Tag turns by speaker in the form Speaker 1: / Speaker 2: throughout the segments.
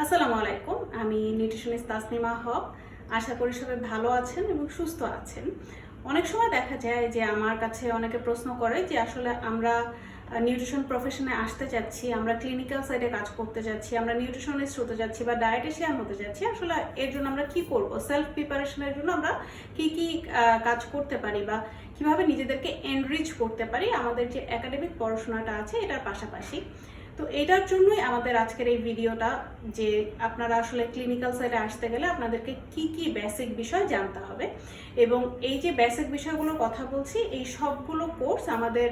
Speaker 1: আসসালামু আলাইকুম। আমি নিউট্রিশনিস্ট তাসনিমা হক। আশা করি সবাই ভালো আছেন এবং সুস্থ আছেন। অনেক সময় দেখা যায় যে আমার কাছে অনেকে প্রশ্ন করে যে আসলে আমরা নিউট্রিশন প্রফেশনে আসতে চাচ্ছি, আমরা ক্লিনিক্যাল সাইডে কাজ করতে যাচ্ছি, আমরা নিউট্রিশনিস্ট হতে যাচ্ছি বা ডায়েটিশিয়ান হতে যাচ্ছি। আসলে এর জন্য আমরা কি করব? সেলফ প্রিপারেশনের জন্য আমরা কি কাজ করতে পারি বা কিভাবে নিজেদেরকে এনরিচ করতে পারি আমাদের যে একাডেমিক পড়াশোনাটা আছে এটার পাশাপাশি। তো এটার জন্যই আমাদের আজকের এই ভিডিওটা, যে আপনারা আসলে ক্লিনিক্যাল সাইডে আসতে গেলে আপনাদেরকে কি বেসিক বিষয় জানতে হবে। এবং এই যে বেসিক বিষয়গুলোর কথা বলছি, এই সবগুলো কোর্স আমাদের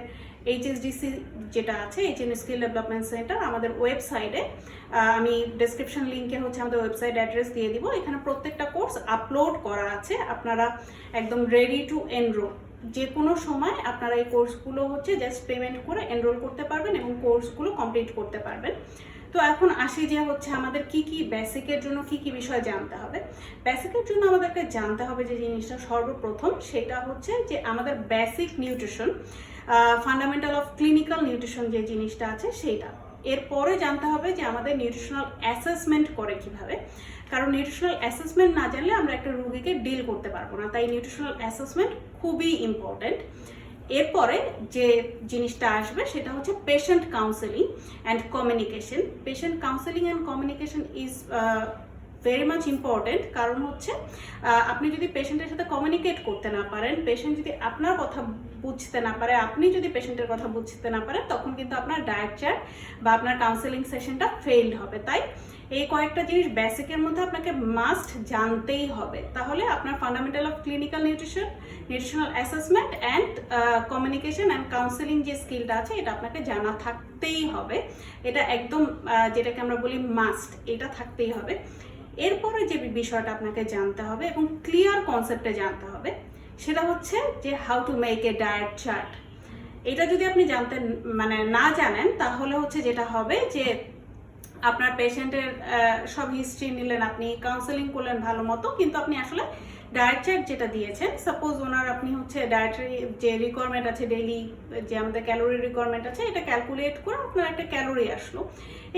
Speaker 1: এইচএসডিসি যেটা আছে, এইচএন স্কিল ডেভেলপমেন্ট সেন্টার, আমাদের ওয়েবসাইটে, আমি ডেসক্রিপশন লিঙ্কে আমাদের ওয়েবসাইট অ্যাড্রেস দিয়ে দিব। এখানে প্রত্যেকটা কোর্স আপলোড করা আছে। আপনারা একদম রেডি টু এনরোল, যে কোনো সময় আপনারা এই কোর্সগুলো জাস্ট পেমেন্ট করে এনরোল করতে পারবেন এবং কোর্সগুলো কমপ্লিট করতে পারবেন। তো এখন আসি যে আমাদের কি বেসিকের জন্য কি বিষয় জানতে হবে। বেসিকের জন্য আমাদেরকে জানতে হবে যে জিনিসটা সর্বপ্রথম, সেটা হচ্ছে যে আমাদের basic nutrition, fundamental of clinical nutrition যে জিনিসটা আছে সেইটা। এরপরে জানতে হবে যে আমাদের নিউট্রিশনাল অ্যাসেসমেন্ট করে কিভাবে, কারণ নিউট্রিশনাল অ্যাসেসমেন্ট না জানলে আমরা একটা রোগীকে ডিল করতে পারবো না, তাই নিউট্রিশনাল অ্যাসেসমেন্ট খুবই ইম্পর্টেন্ট। এরপরে যে জিনিসটা আসবে সেটা হচ্ছে patient counselling and communication. Patient counselling and communication is very much important, কারণ আপনি যদি পেশেন্টের সাথে কমিউনিকেট করতে না পারেন, পেশেন্ট যদি আপনার কথা বুঝতে না পারে, আপনি যদি পেশেন্টের কথা বুঝতে না পারেন, তখন কিন্তু আপনার ডায়েট চার্ট বা আপনার কাউন্সেলিং সেশনটা ফেইলড হবে। তাই এই কয়েকটা জিনিস বেসিকের মধ্যে আপনাকে মাস্ট জানতেই হবে, তাহলে আপনার fundamental of clinical nutrition, nutritional assessment and communication and counselling যে স্কিলটা আছে এটা আপনাকে জানা থাকতেই হবে। এটা একদম যেটাকে আমরা বলি মাস্ট, এটা থাকতেই হবে। এরপরে যে বিষয়টা আপনাকে জানতে হবে এবং ক্লিয়ার কনসেপ্টে জানতে হবে, সেটা হচ্ছে যে how to make a diet chart. এটা যদি আপনি না জানেন, তাহলে যেটা হবে যে আপনার পেশেন্টের সব হিস্ট্রি নিলেন, আপনি কাউন্সেলিং করলেন ভালো মতো, কিন্তু আপনি আসলে ডায়েট চার্ট যেটা দিয়েছেন, সাপোজ আপনি ডায়েটারি যে রিকোয়ারমেন্ট আছে, ডেইলি যে আমাদের ক্যালোরি রিকোয়ারমেন্ট আছে, এটা ক্যালকুলেট করে আপনার একটা ক্যালোরি আসলো।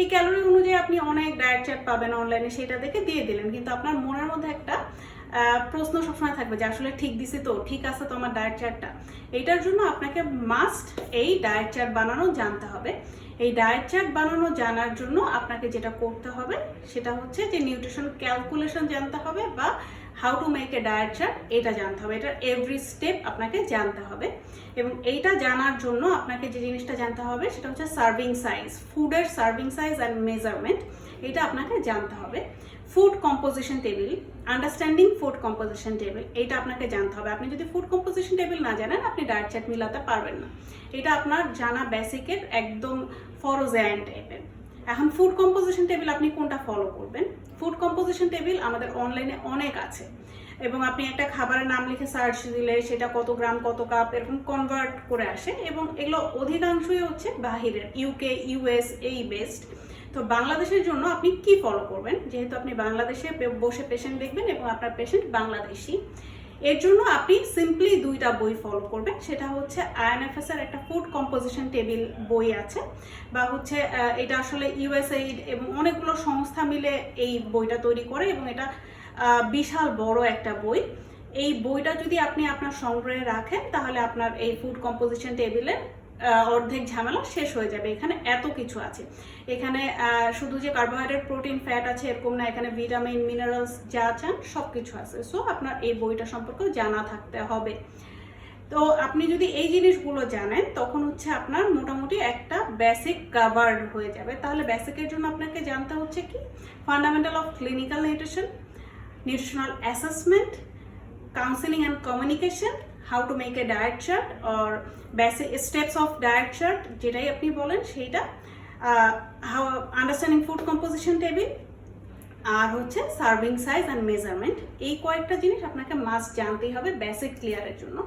Speaker 1: এই ক্যালোরি অনুযায়ী আপনি অনেক ডায়েট চার্ট পাবেন অনলাইনে, সেটা দেখে দিয়ে দিলেন, কিন্তু আপনার মনের মধ্যে একটা প্রশ্ন সবসময় থাকবে যে আসলে ঠিক দিছি তো, ঠিক আছে তো আমার ডায়েট চার্টটা। এইটার জন্য আপনাকে মাস্ট এই ডায়েট চার্ট বানানো জানতে হবে। এই ডায়েট চার্ট বানানো জানার জন্য আপনাকে যেটা করতে হবে সেটা হচ্ছে যে নিউট্রিশন ক্যালকুলেশন জানতে হবে বা how to make a diet chart এটা জানতে হবে। এটার এভরি স্টেপ আপনাকে জানতে হবে। এবং এইটা জানার জন্য আপনাকে যে জিনিসটা জানতে হবে সেটা হচ্ছে সার্ভিং সাইজ, ফুডের সার্ভিং সাইজ অ্যান্ড মেজারমেন্ট, এটা আপনাকে জানতে হবে। Food composition table, understanding food composition table, এইটা আপনাকে জানতে হবে। আপনি যদি ফুড কম্পোজিশন টেবিল না জানেন, আপনি ডায়েট চার্ট মিলাতে পারবেন না। এটা আপনার জানা বেসিকের একদম ফরজ আইন টাইপের। এখন ফুড কম্পোজিশন টেবিল আপনি কোনটা ফলো করবেন? ফুড কম্পোজিশন টেবিল আমাদের অনলাইনে অনেক আছে, এবং আপনি একটা খাবারের নাম লিখে সার্চ দিলে সেটা কত গ্রাম কত কাপ এরকম কনভার্ট করে আসে, এবং এগুলো অধিকাংশই বাহিরের, ইউকে ইউএস এই বেস্ট। তো বাংলাদেশের জন্য আপনি কি ফলো করবেন? যেহেতু আপনি বাংলাদেশে বসে পেশেন্ট দেখবেন এবং আপনার পেশেন্ট বাংলাদেশি, এর জন্য আপনি সিম্পলি দুইটা বই ফলো করবেন। সেটা হচ্ছে আইএনএফএস এর একটা ফুড কম্পোজিশন টেবিল বই আছে, বা এটা আসলে ইউএসএইড এবং অনেকগুলো সংস্থা মিলে এই বইটা তৈরি করে, এবং এটা বিশাল বড় একটা বই। এই বইটা যদি আপনি আপনার সংগ্রহে রাখেন, তাহলে আপনার এই ফুড কম্পোজিশন টেবিলের অর্ধেক ঝামেলা শেষ হয়ে যাবে। এখানে এত কিছু আছে, এখানে শুধু যে কার্বোহাইড্রেট প্রোটিন ফ্যাট আছে এরকম না, এখানে ভিটামিন মিনারেলস যা চান সব কিছু আছে। সো আপনার এই বইটা সম্পর্কেও জানা থাকতে হবে। তো আপনি যদি এই জিনিসগুলো জানেন, তখন আপনার মোটামুটি একটা বেসিক কাভার্ড হয়ে যাবে। তাহলে বেসিকের জন্য আপনাকে জানতে হচ্ছে কি, fundamental of clinical nutrition, nutritional assessment, counseling and communication, how to make a diet chart or basic steps of diet chart যেটাই আপনি বলেন সেইটা, how understanding food composition table, আর সার্ভিং সাইজ অ্যান্ড মেজারমেন্ট। এই কয়েকটা জিনিস আপনাকে মাস্ট জানতেই হবে বেসিক ক্লিয়ারের জন্য।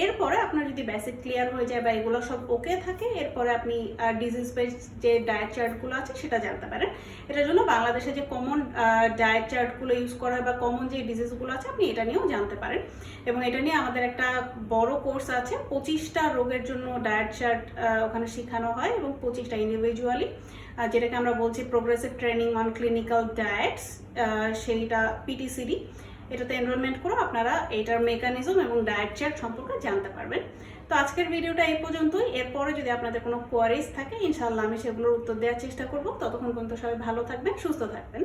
Speaker 1: এরপরে আপনার যদি বেসিক ক্লিয়ার হয়ে যায় বা এগুলো সব ওকে থাকে, এরপরে আপনি ডিজিজ বেসড যে ডায়েট চার্টগুলো আছে সেটা জানতে পারেন। এটার জন্য বাংলাদেশে যে কমন ডায়েট চার্টগুলো ইউজ করা হয় বা কমন যে ডিজিজগুলো আছে, আপনি এটা নিয়েও জানতে পারেন। এবং এটা নিয়ে আমাদের একটা বড় কোর্স আছে, 25টা রোগের জন্য ডায়েট চার্ট ওখানে শেখানো হয়, এবং 25টা ইন্ডিভিজুয়ালি যেটাকে আমরা বলছি progressive training on clinical diets, সেইটা পিটিসিডি। এটাতে এনরোলমেন্ট করে আপনারা এটার মেকানিজম এবং ডায়েট চার্ট সম্পর্কে জানতে পারবেন। তো আজকের ভিডিওটা এই পর্যন্তই। এরপরে যদি আপনাদের কোনো কোয়ারিজ থাকে ইনশাআল্লাহ আমি সেগুলোর উত্তর দেওয়ার চেষ্টা করব। ততক্ষণ পর্যন্ত সবাই ভালো থাকবেন, সুস্থ থাকবেন।